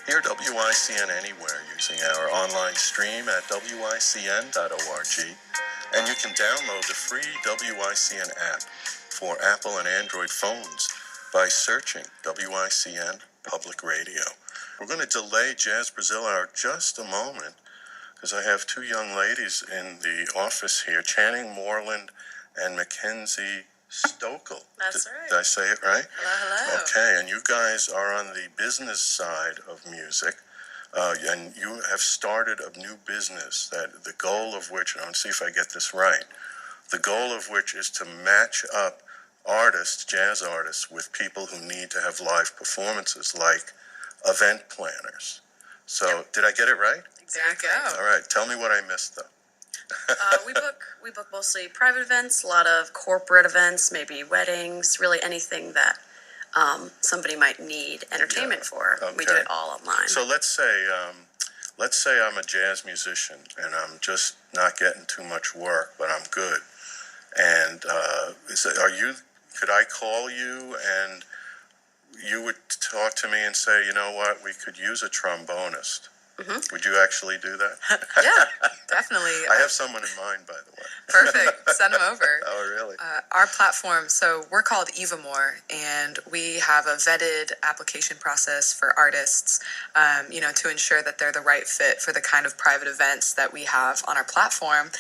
Hear WICN anywhere using our online stream at wicn.org, and you can download the free WICN app for Apple and Android phones by searching WICN Public Radio. We're going to delay Jazz Brazil Hour just a moment because I have two young ladies in the office here, Channing Moreland and Makenzie Stokel. That's right. Did I say it right? Hello. Okay, and you guys are on the business side of music, and you have started a new business that the goal of which, and I'll see if I get this right, the goal of which is to match up artists, jazz artists, with people who need to have live performances, like event planners. So, Did I get it right? Exactly. All right, tell me what I missed, though. We book mostly private events, a lot of corporate events, maybe weddings, really anything that somebody might need entertainment for. Okay. We do it all online. So let's say I'm a jazz musician and I'm just not getting too much work, but I'm good. And could I call you and you would talk to me and say, you know what, we could use a trombonist? Mm-hmm. Would you actually do that? Yeah, definitely. I have someone in mind, by the way. Perfect. Send them over. Oh, really? Our platform, so we're called EVAmore, and we have a vetted application process for artists, to ensure that they're the right fit for the kind of private events that we have on our platform.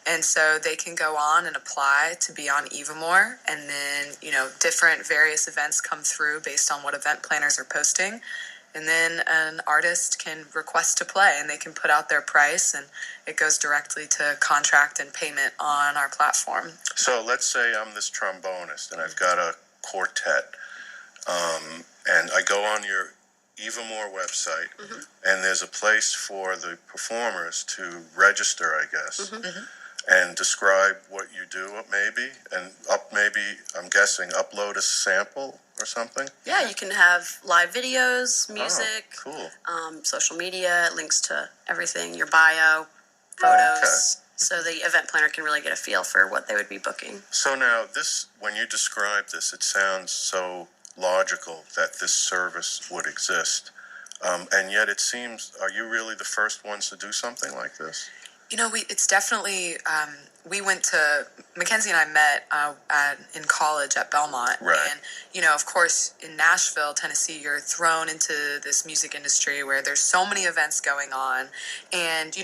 And so they can go on and apply to be on EVAmore, and then, different various events come through based on what event planners are posting. And then an artist can request to play, and they can put out their price, and it goes directly to contract and payment on our platform. So let's say I'm this trombonist, and I've got a quartet, and I go on your EVAmore website, mm-hmm. and there's a place for the performers to register, I guess, mm-hmm. and describe what you do, maybe, and I'm guessing, upload a sample or something? Yeah, you can have live videos, music, cool. Social media, links to everything, your bio, photos. Okay. So the event planner can really get a feel for what they would be booking. So now, when you describe this, it sounds so logical that this service would exist. And yet it seems, are you really the first ones to do something like this? It's definitely, we went to, Makenzie and I met in college at Belmont. Right. And, of course, in Nashville, Tennessee, you're thrown into this music industry where there's so many events going on. And,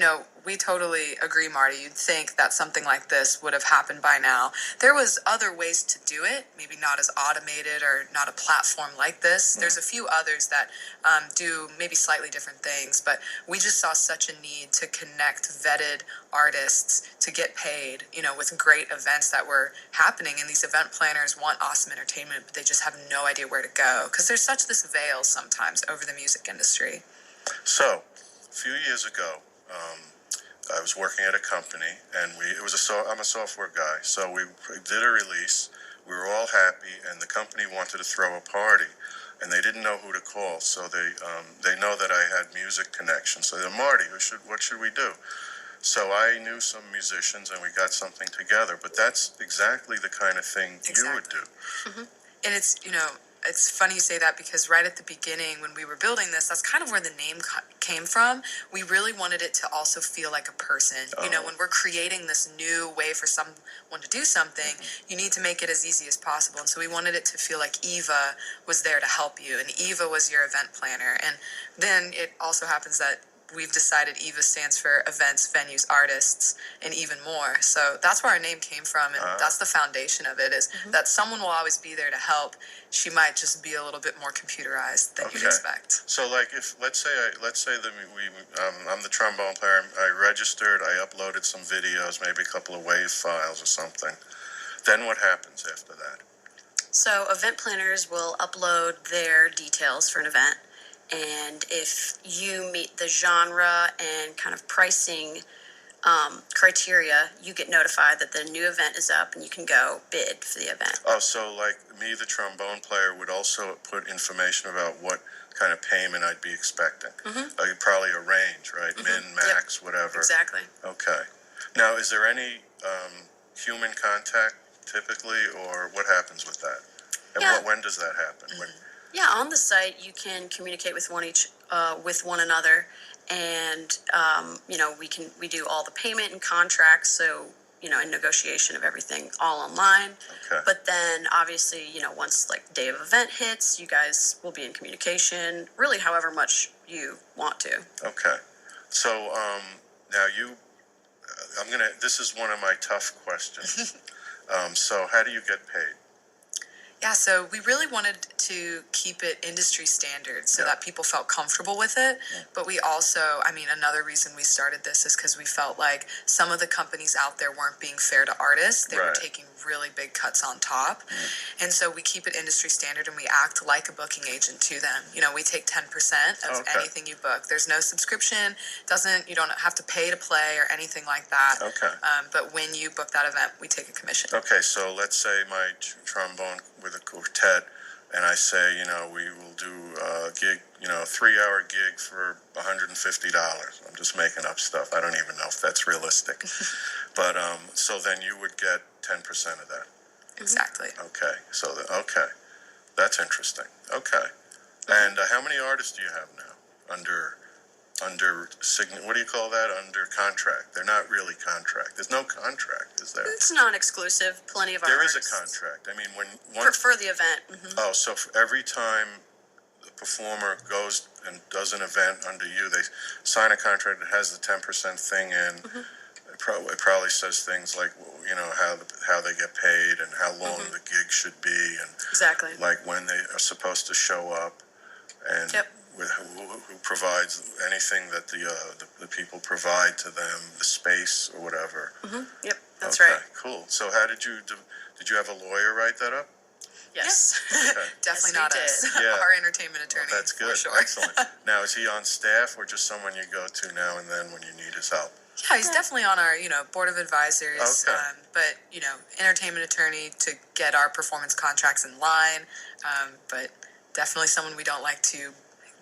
we totally agree, Marty. You'd think that something like this would have happened by now. There was other ways to do it, maybe not as automated or not a platform like this. There's a few others that do maybe slightly different things, but we just saw such a need to connect vetted artists to get paid, with great events that were happening. And these event planners want awesome entertainment, but they just have no idea where to go because there's such this veil sometimes over the music industry. So, a few years ago, I was working at a company, and I'm a software guy, so we did a release. We were all happy, and the company wanted to throw a party, and they didn't know who to call. So they know that I had music connections. So they said, Marty, what should we do? So I knew some musicians, and we got something together. But that's exactly the kind of thing you would do. Mm-hmm. And it's funny you say that because right at the beginning when we were building this, that's kind of where the name came from. We really wanted it to also feel like a person. Oh. When we're creating this new way for someone to do something, you need to make it as easy as possible. And so we wanted it to feel like Eva was there to help you, and Eva was your event planner. And then it also happens that we've decided EVA stands for events, venues, artists, and even more. So that's where our name came from, and that's the foundation of it, is that someone will always be there to help. She might just be a little bit more computerized than you'd expect. So, like, if let's say I'm the trombone player. I registered. I uploaded some videos, maybe a couple of WAV files or something. Then what happens after that? So event planners will upload their details for an event. And if you meet the genre and kind of pricing criteria, you get notified that the new event is up and you can go bid for the event. Oh, so like me, the trombone player, would also put information about what kind of payment I'd be expecting. Mm-hmm. Probably a range, right? Mm-hmm. Min, max, whatever. Exactly. Okay. Now, is there any human contact typically, or what happens with that? And when does that happen? Mm-hmm. Yeah, on the site you can communicate with one another, and we do all the payment and contracts. So in negotiation of everything all online. Okay. But then obviously once like day of event hits, you guys will be in communication. Really, however much you want to. Okay. So now this is one of my tough questions. So how do you get paid? Yeah, so we really wanted to keep it industry standard so that people felt comfortable with it. But we also, another reason we started this is because we felt like some of the companies out there weren't being fair to artists. They were taking really big cuts on top. And so we keep it industry standard and we act like a booking agent to them. We take 10% of anything you book. There's no subscription. You don't have to pay to play or anything like that. Okay. But when you book that event, we take a commission. Okay, so let's say my trombone with a quartet, and I say, we will do a gig, a 3-hour gig for $150. I'm just making up stuff. I don't even know if that's realistic. But so then you would get 10% of that. Exactly. Okay, that's interesting. Okay, and how many artists do you have now under what do you call that? Under contract. They're not really contract. There's no contract, is there? It's non-exclusive. Plenty of There artists. is a contract. I mean, for the event. Mm-hmm. Oh, so for every time the performer goes and does an event under you, they sign a contract that has the 10% thing in. It probably says things like, how they get paid and how long the gig should be, and exactly, like when they are supposed to show up, and with who provides anything that the people provide to them, the space or whatever. Yep, that's right. Cool. So how did you have a lawyer write that up? Yes. Okay. Definitely Yes, not we us. did. Our entertainment attorney. Well, that's good. For sure. Excellent. Now, is he on staff or just someone you go to now and then when you need his help? Yeah, he's definitely on our, board of advisors. Okay. But, entertainment attorney to get our performance contracts in line. But definitely someone we don't like to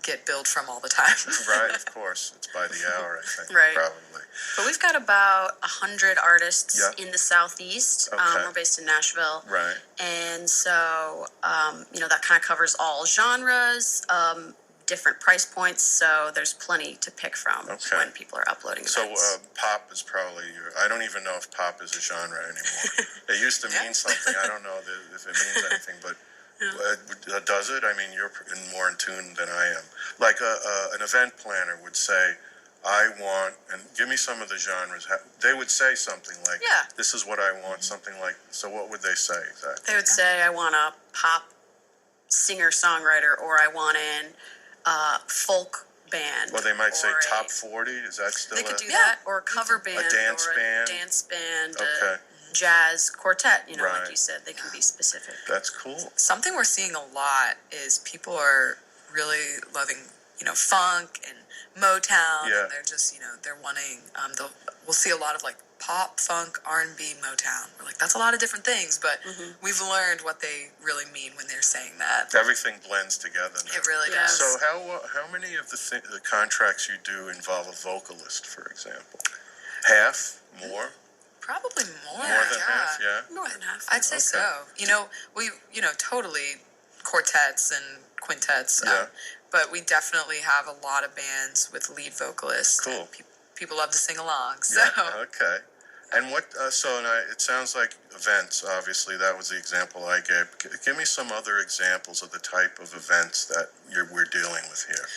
get billed from all the time. Right, of course. It's by the hour, I think. Right. Probably. But we've got about 100 artists in the Southeast. Okay. We're based in Nashville. Right. And so, that kind of covers all genres, different price points. So there's plenty to pick from when people are uploading events. So pop is probably I don't even know if pop is a genre anymore. It used to mean something. I don't know if it means anything, but does it? I mean, you're more in tune than I am. Like an event planner would say, I want, and give me some of the genres. They would say something like, this is what I want, something like, so what would they say exactly? They would say, I want a pop singer-songwriter, or I want an folk band. Well, they might say top 40. Is that still They could do that, or a cover band, a dance band. A dance band, Okay. a jazz quartet, Right. like you said, they can be specific. That's cool. Something we're seeing a lot is people are really loving, funk and Motown. Yeah. And they're just, they're wanting, we'll see a lot of like pop, funk, R&B, Motown. We're like, that's a lot of different things, but we've learned what they really mean when they're saying that. Everything blends together now. It really does. So how many of the contracts you do involve a vocalist, for example? Half? More? Probably more. More than half, yeah? More than half. I'd say so. We, totally quartets and quintets. But we definitely have a lot of bands with lead vocalists. Cool. People love to sing along. So. Yeah, okay. And what, it sounds like events, obviously, that was the example I gave. Give me some other examples of the type of events that we're dealing with here.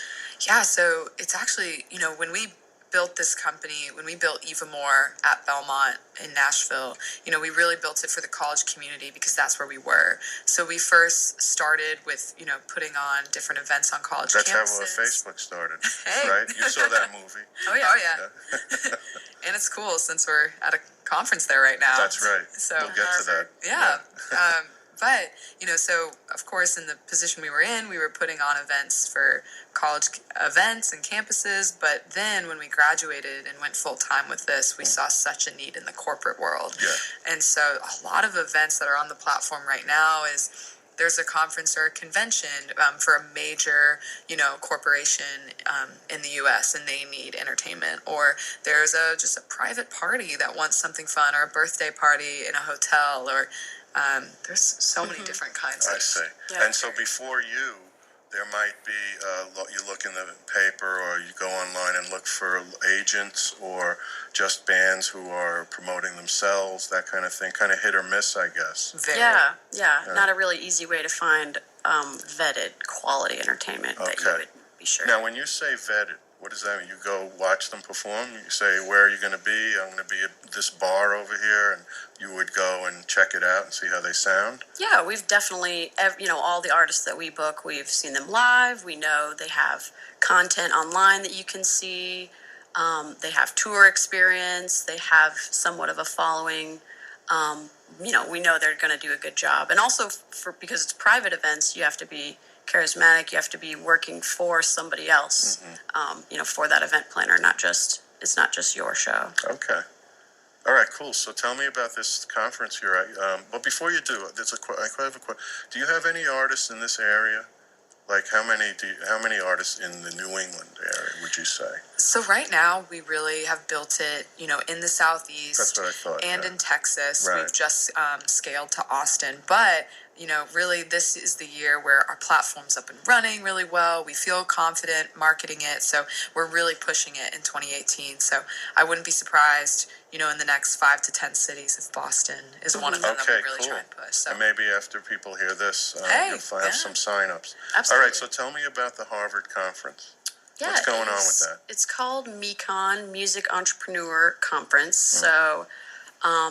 Yeah, so it's actually, when we built this company, when we built EVAmore at Belmont in Nashville, we really built it for the college community because that's where we were. So we first started with, putting on different events on college campuses. That's how Facebook started, Hey. right? You saw that movie. Oh, yeah. And it's cool since we're at a conference there right now. That's right. So we'll get to that. Yeah. But, so of course in the position we were in, we were putting on events for college events and campuses. But then when we graduated and went full time with this, we saw such a need in the corporate world. Yeah. And so a lot of events that are on the platform right now is there's a conference or a convention for a major, corporation in the U.S. and they need entertainment. Or there's just a private party that wants something fun, or a birthday party in a hotel, or there's so many different kinds. I see. Yeah. And so before you, there might be, you look in the paper or you go online and look for agents or just bands who are promoting themselves, that kind of thing, kind of hit or miss, I guess. Yeah. Not a really easy way to find vetted quality entertainment that you would be sure. Now, when you say vetted, what does that mean? You go watch them perform? You say, where are you going to be? I'm going to be at this bar over here, and you would go and check it out and see how they sound? Yeah, we've definitely, all the artists that we book, we've seen them live. We know they have content online that you can see. They have tour experience. They have somewhat of a following. We know they're going to do a good job. And also, because it's private events, you have to be charismatic. You have to be working for somebody else, for that event planner. It's not just your show. Okay. All right, cool. So tell me about this conference here. But before you do, I have a question. Do you have any artists in this area? Like how many artists in the New England area would you say? So right now we really have built it, in the Southeast. That's what I thought. And in Texas. Right. We've just scaled to Austin, but really this is the year where our platform's up and running really well. We feel confident marketing it, so we're really pushing it in 2018. So I wouldn't be surprised, in the next 5 to 10 cities if Boston is one of them that we really try and push. So. And maybe after people hear this, you'll have some sign-ups. Absolutely. All right, so tell me about the Harvard conference. Yeah, what's going on with that? It's called MECON, Music Entrepreneur Conference. So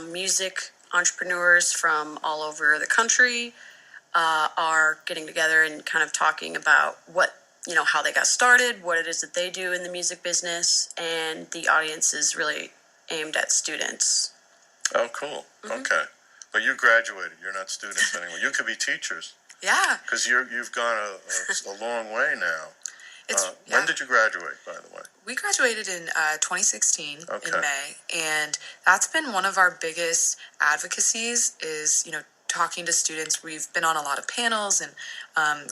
music entrepreneurs from all over the country are getting together and kind of talking about how they got started, what it is that they do in the music business, and the audience is really aimed at students. Oh, cool. Mm-hmm. Okay. But you graduated. You're not students anymore. You could be teachers. Yeah. Because you've gone a long way now. When did you graduate, by the way? We graduated in 2016 in May, and that's been one of our biggest advocacies is, talking to students. We've been on a lot of panels and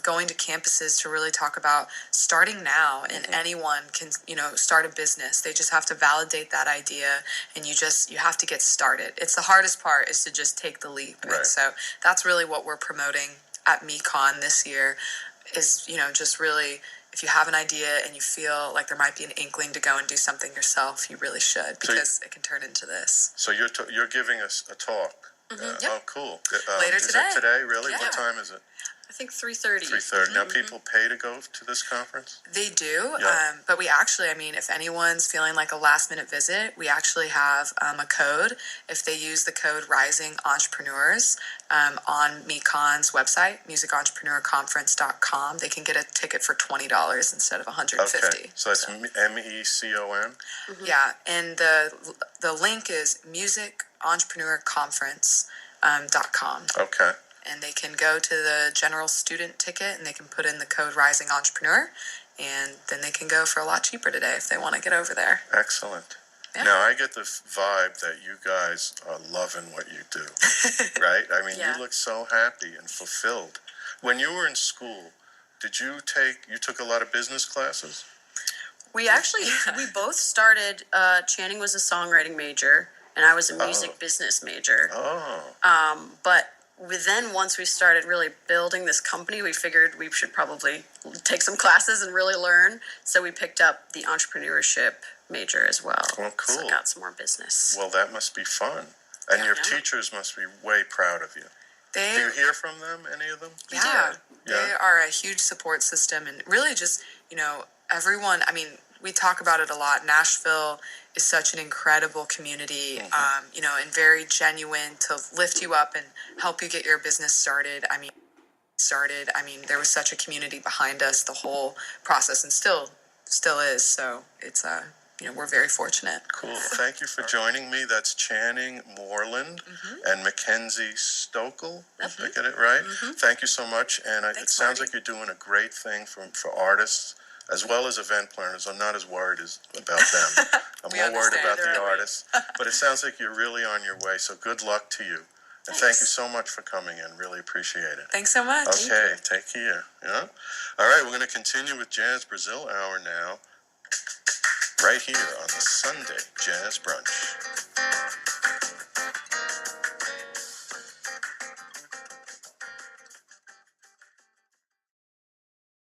going to campuses to really talk about starting now, and anyone can, start a business. They just have to validate that idea, and you have to get started. It's the hardest part is to just take the leap. Right. And so that's really what we're promoting at MECON this year is, just really, if you have an idea and you feel like there might be an inkling to go and do something yourself, you really should, because it can turn into this. So you're giving us a talk. Yep. Oh, cool. Later today. Is it today, really? Yeah. What time is it? I think 3:30. 3:30. Now, people pay to go to this conference? They do, Yeah. but we actually, if anyone's feeling like a last-minute visit, we actually have a code. If they use the code Rising Entrepreneurs on MECON's website, musicentrepreneurconference.com, they can get a ticket for $20 instead of $150. Okay, so that's MECON? Yeah, and the link is musicentrepreneurconference.com. Okay. And they can go to the general student ticket and they can put in the code Rising Entrepreneur, and then they can go for a lot cheaper today if they want to get over there. Excellent. Yeah. Now, I get the vibe that you guys are loving what you do, right? You look so happy and fulfilled. When you were in school, you took a lot of business classes? We both started, Channing was a songwriting major, and I was a music business major. But once we started really building this company, we figured we should probably take some classes and really learn. So we picked up the entrepreneurship major as well. Well, cool. So got some more business. Well, that must be fun. And your teachers must be way proud of you. Do you hear from them, any of them? Yeah. They are a huge support system, and really just, everyone, we talk about it a lot. Nashville is such an incredible community, and very genuine to lift you up and help you get your business started. There was such a community behind us the whole process, and still is. So it's we're very fortunate. Cool. Thank you for joining me. That's Channing Moreland and Makenzie Stokel. Did I get it right? Thank you so much. And it sounds like you're doing a great thing for artists as well as event planners. I'm not as worried about them. I'm more worried about the artists. But it sounds like you're really on your way. So good luck to you. And thank you so much for coming in. Really appreciate it. Thanks so much. Okay, take care. Yeah. All right, we're going to continue with Jazz Brazil Hour now, right here on the Sunday Jazz Brunch.